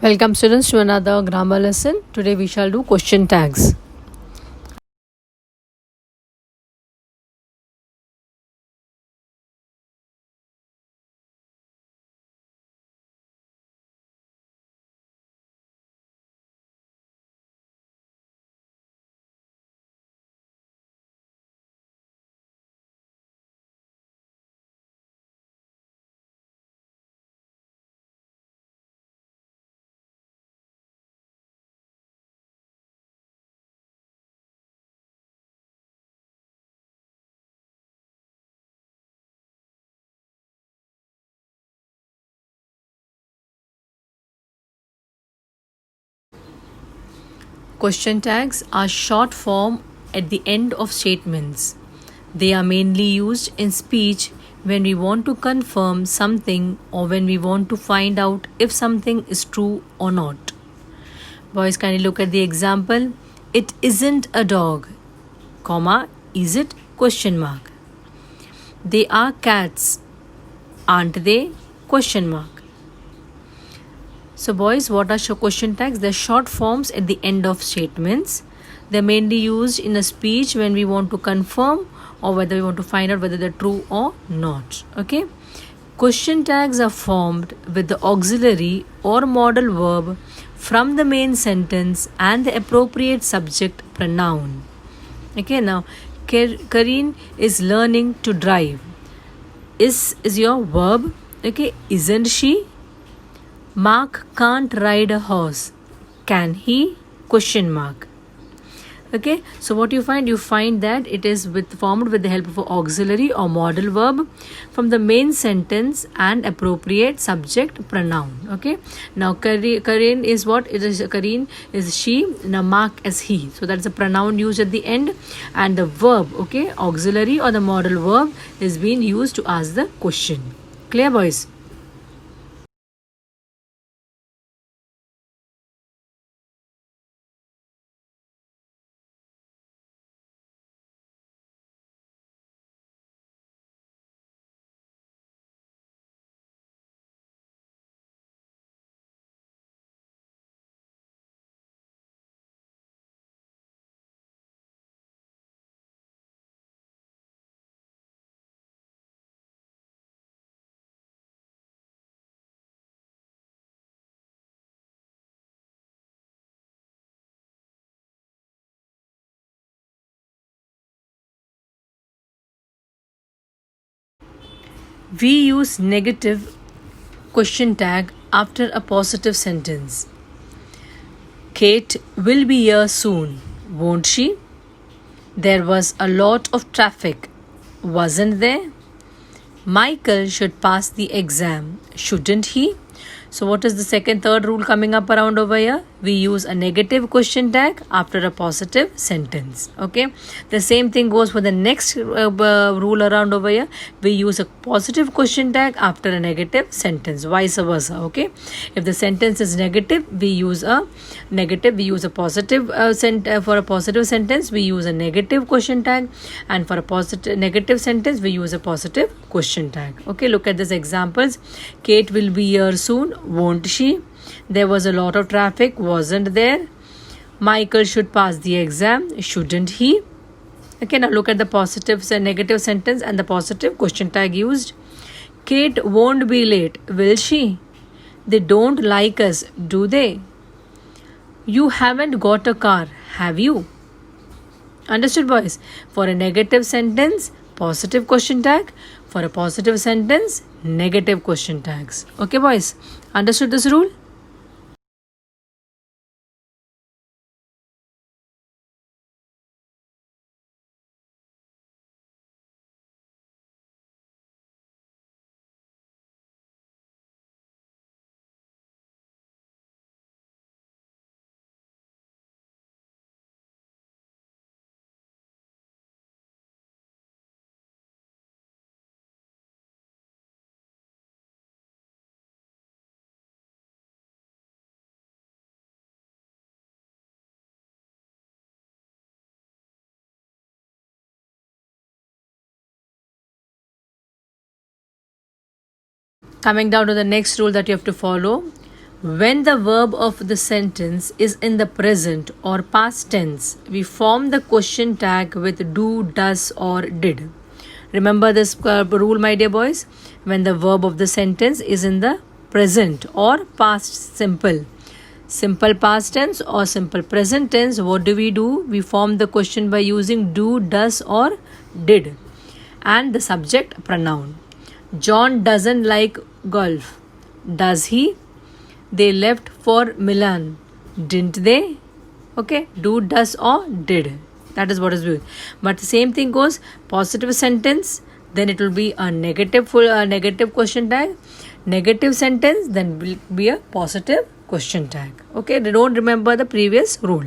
Welcome students to another grammar lesson. Today we shall do question tags. Question tags are short form at the end of statements. They are mainly used in speech when we want to confirm something or when we want to find out if something is true or not. Boys, kindly look at the example. It isn't a dog, comma, is it? Question mark. They are cats, aren't they? Question mark. So, boys, what are question tags? They're short forms at the end of statements. They're mainly used in a speech when we want to confirm or whether we want to find out whether they're true or not. Okay? Question tags are formed with the auxiliary or modal verb from the main sentence and the appropriate subject pronoun. Okay, now Kareen is learning to drive. Is your verb. Okay, isn't she? Mark can't ride a horse. Can he? Question mark. Okay, so what you find? You find that it is formed with the help of an auxiliary or modal verb from the main sentence and appropriate subject pronoun. Okay, now Kareen is what? It is Kareen is she. Now Mark as he. So that's a pronoun used at the end, and the verb, okay, auxiliary or the modal verb is being used to ask the question. Clear, boys? We use negative question tag after a positive sentence. Kate will be here soon, won't she? There was a lot of traffic, wasn't there? Michael should pass the exam, shouldn't he? So, what is the third rule coming up around over here? We use a negative question tag after a positive sentence. Okay, the same thing goes for the next rule around over here. We use a positive question tag after a negative sentence, vice versa. Okay, if the sentence is negative, we use a negative. We use a positive for a positive sentence. We use a negative question tag, and for a positive negative sentence, we use a positive question tag. Okay, look at these examples. Kate will be here soon, won't she? There was a lot of traffic, wasn't there? Michael should pass the exam, shouldn't he? Okay, now look at the positive and negative sentence and the positive question tag used. Kate won't be late, will she? They don't like us, do they? You haven't got a car, have you? Understood, boys? For a negative sentence, positive question tag. For a positive sentence, negative question tags. Okay, boys? Understood this rule? Coming down to the next rule that you have to follow. When the verb of the sentence is in the present or past tense, we form the question tag with do, does, or did. Remember this rule, my dear boys? When the verb of the sentence is in the present or past simple past tense or simple present tense, what do? We form the question by using do, does, or did, and the subject pronoun. John doesn't like golf. Does he? They left for Milan. Didn't they? Okay, do, does, or did. That is what is used. But the same thing goes positive sentence, then it will be a negative question tag. Negative sentence, then will be a positive question tag. Okay, they don't remember the previous rule.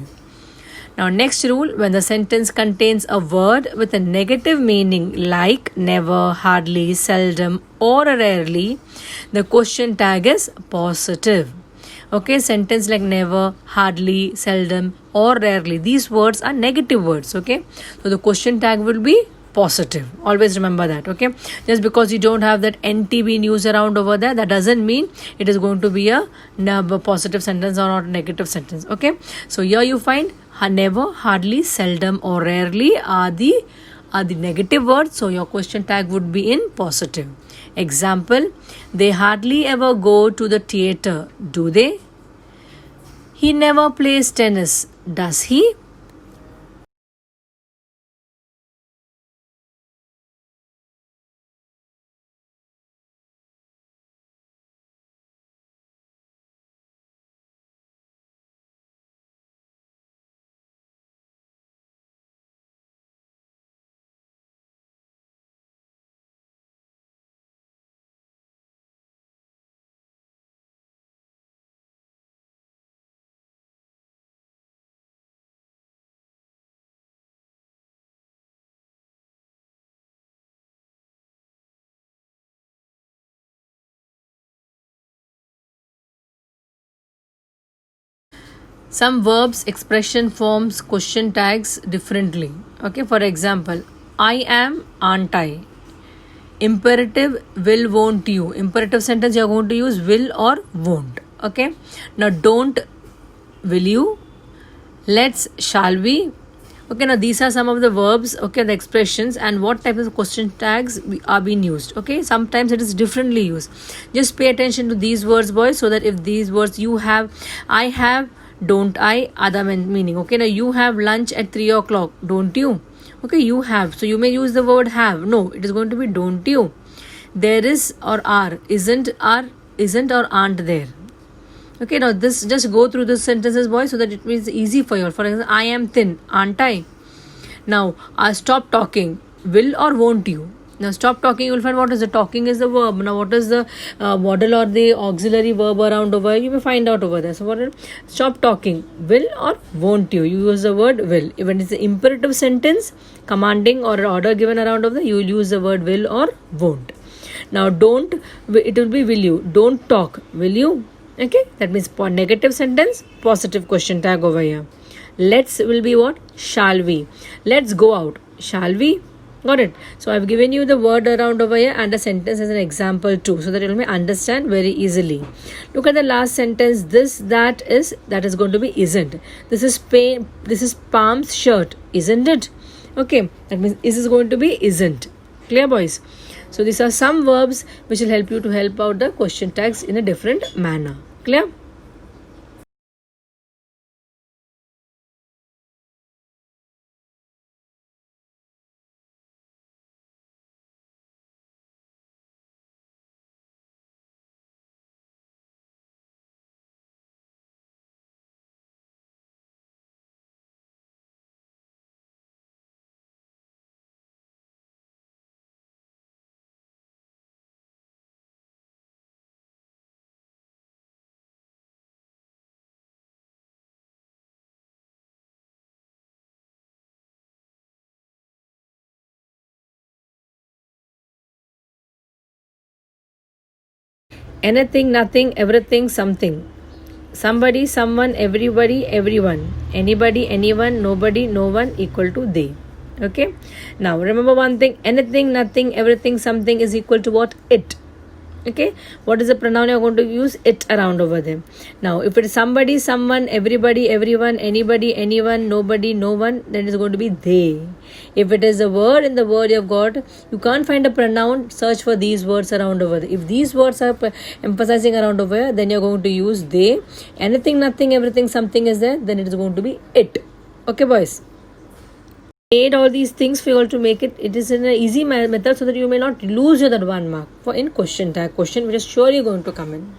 Now, next rule, when the sentence contains a word with a negative meaning like never, hardly, seldom, or rarely, the question tag is positive. Okay, sentence like never, hardly, seldom, or rarely, these words are negative words. Okay, so the question tag will be positive. Always remember that. Okay, just because you don't have that NTB news around over there, that doesn't mean it is going to be a positive sentence or not a negative sentence. Okay, so here you find never, hardly, seldom, or rarely are the negative words, so your question tag would be in positive. Example, they hardly ever go to the theater, do they? He never plays tennis, does he? Some verbs expression forms question tags differently. Okay, for example, I am, aren't I? Imperative, will, won't you? Imperative sentence you are going to use will or won't. Okay, now don't, will you? Let's, shall we? Okay, now these are some of the verbs, okay, the expressions, and what type of question tags are being used. Okay, sometimes it is differently used. Just pay attention to these words, boys, so that if these words you have, I have, don't I, other meaning. Okay, now you have lunch at 3 o'clock, don't you? Okay, you have, so you may use the word have. No, it is going to be don't you. There is or are, isn't or aren't there. Okay, now this, just go through the sentences, boys, so that it is easy for you. For example, I am thin, aren't I? Now, stop talking, will or won't you? Now, stop talking, you will find what is the talking is the verb. Now, what is the model or the auxiliary verb around over? You may find out over there. So, what is stop talking, will or won't you? You use the word will. When it's an imperative sentence, commanding or order given around over there, you will use the word will or won't. Now, don't, it will be will you. Don't talk, will you? Okay, that means negative sentence, positive question tag over here. Let's will be what? Shall we? Let's go out. Shall we? Got it? So I've given you the word around over here and a sentence as an example too, so that you may understand very easily. Look at the last sentence. This, that is going to be isn't. This is Palm's shirt, isn't it? Okay, that means this is going to be isn't. Clear, boys? So these are some verbs which will help you to help out the question tags in a different manner. Clear? Anything, nothing, everything, something. Somebody, someone, everybody, everyone. Anybody, anyone, nobody, no one equal to they. Okay. Now remember one thing, anything, nothing, everything, something is equal to what? It. Okay, what is the pronoun you're going to use? It around over there. Now, if it is somebody, someone, everybody, everyone, anybody, anyone, nobody, no one, then it's going to be they. If it is a word, in the word you've got, you can't find a pronoun, search for these words around over there. If these words are emphasizing around over here, then you're going to use they. Anything, nothing, everything, something is there, then it is going to be it. Okay, boys, made all these things for you all to make it is in an easy method, so that you may not lose your that 1 mark for in question tag question, which is surely going to come in.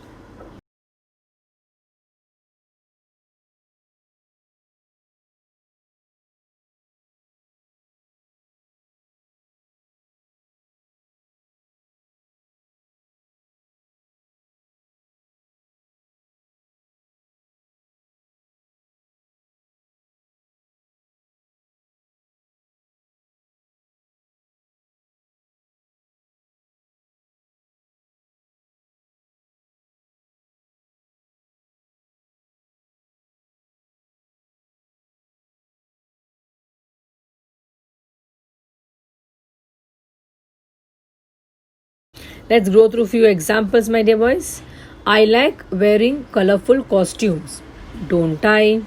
Let's go through few examples, my dear boys. I like wearing colorful costumes, don't I?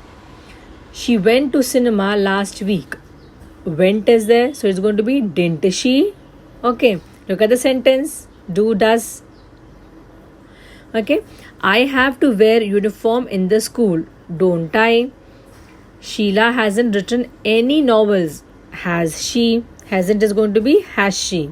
She went to cinema last week. Went is there, so it's going to be didn't she? Okay, look at the sentence. Do, does. Okay, I have to wear uniform in the school, don't I? Sheila hasn't written any novels. Has she? Hasn't is going to be has she.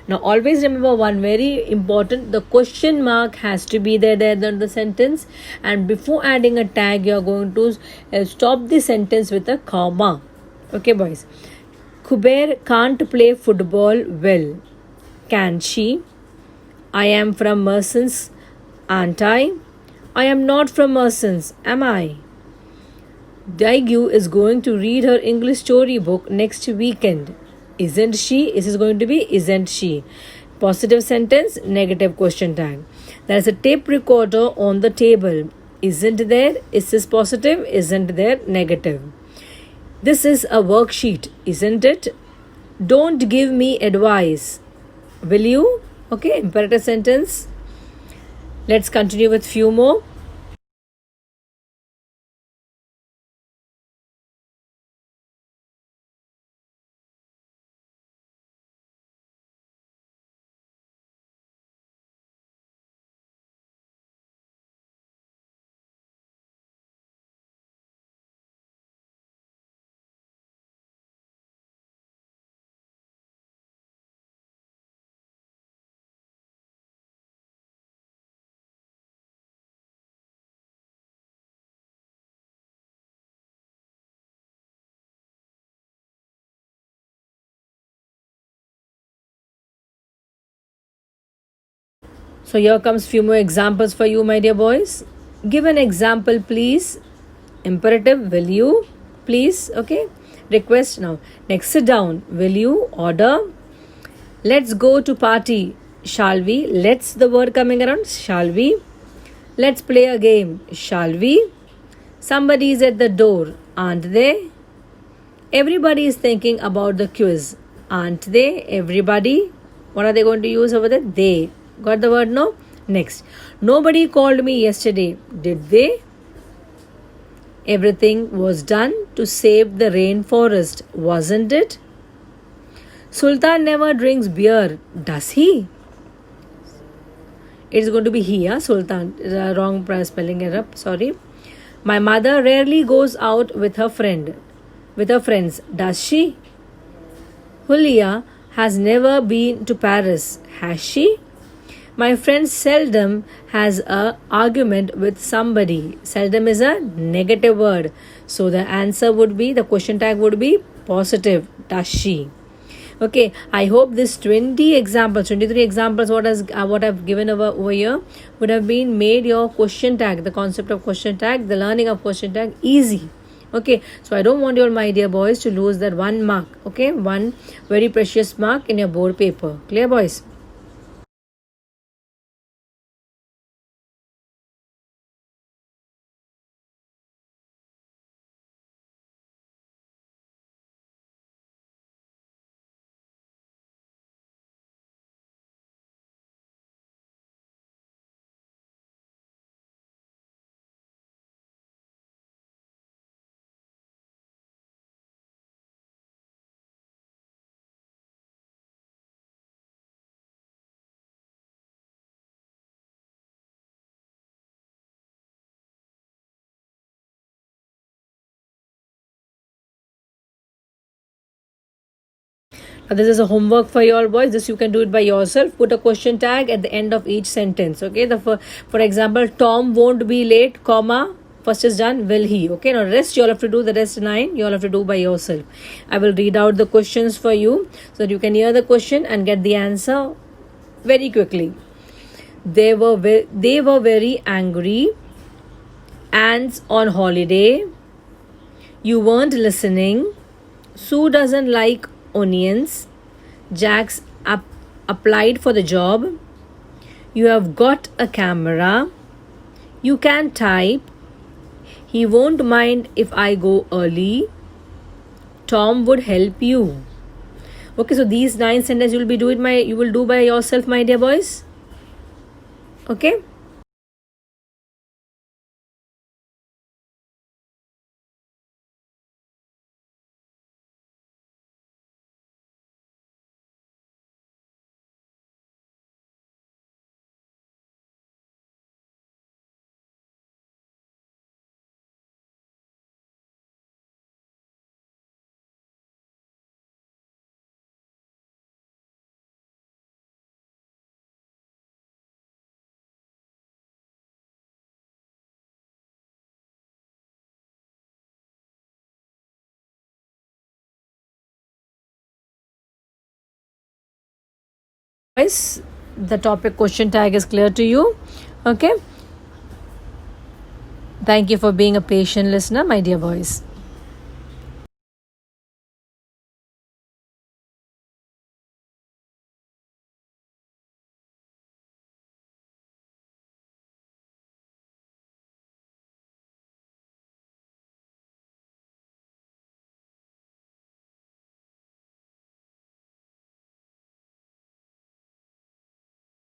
Now always remember one very important, the question mark has to be there in the sentence, and before adding a tag you are going to stop the sentence with a comma. Okay, boys. Kuber can't play football well. Can she? I am from Mersons, aren't I? I am not from Mersons, am I? Daigyu is going to read her English storybook next weekend. Isn't she? This is going to be isn't she? Positive sentence, negative question tag. There is a tape recorder on the table. Isn't there? Is this positive? Isn't there? Negative. This is a worksheet, isn't it? Don't give me advice. Will you? Okay, imperative sentence. Let's continue with few more. So here comes few more examples for you, my dear boys. Give an example, please. Imperative, will you? Please, okay. Request now. Next, sit down. Will you? Order. Let's go to party. Shall we? Let's the word coming around. Shall we? Let's play a game. Shall we? Somebody is at the door, aren't they? Everybody is thinking about the quiz, aren't they? Everybody. What are they going to use over there? They. Got the word no? Next. Nobody called me yesterday, did they? Everything was done to save the rainforest, wasn't it? Sultan never drinks beer, does he? It is going to be he, Sultan. Wrong spelling error, sorry. My mother rarely goes out with her friends, does she? Julia has never been to Paris, has she? My friend seldom has a argument with somebody. Seldom is a negative word. So the answer would be, the question tag would be positive. Does she? Okay, I hope this 20 examples, 23 examples, what I've given over here would have been made your question tag, the concept of question tag, the learning of question tag easy. Okay, so I don't want you all, my dear boys, to lose that 1 mark. Okay, one very precious mark in your board paper. Clear, boys? This is a homework for you all, boys. This you can do it by yourself. Put a question tag at the end of each sentence. Okay. For example, Tom won't be late, comma. First is done. Will he? Okay. Now rest you all have to do. The rest 9 you all have to do by yourself. I will read out the questions for you so that you can hear the question and get the answer very quickly. They were very angry. Ants on holiday. You weren't listening. Sue doesn't like onions. Jax applied for the job. You have got a camera. You can type. He won't mind if I go early. Tom would help you. Okay, so these 9 sentences you will do by yourself, my dear boys. Okay. Guys, the topic question tag is clear to you. Okay. Thank you for being a patient listener, my dear boys.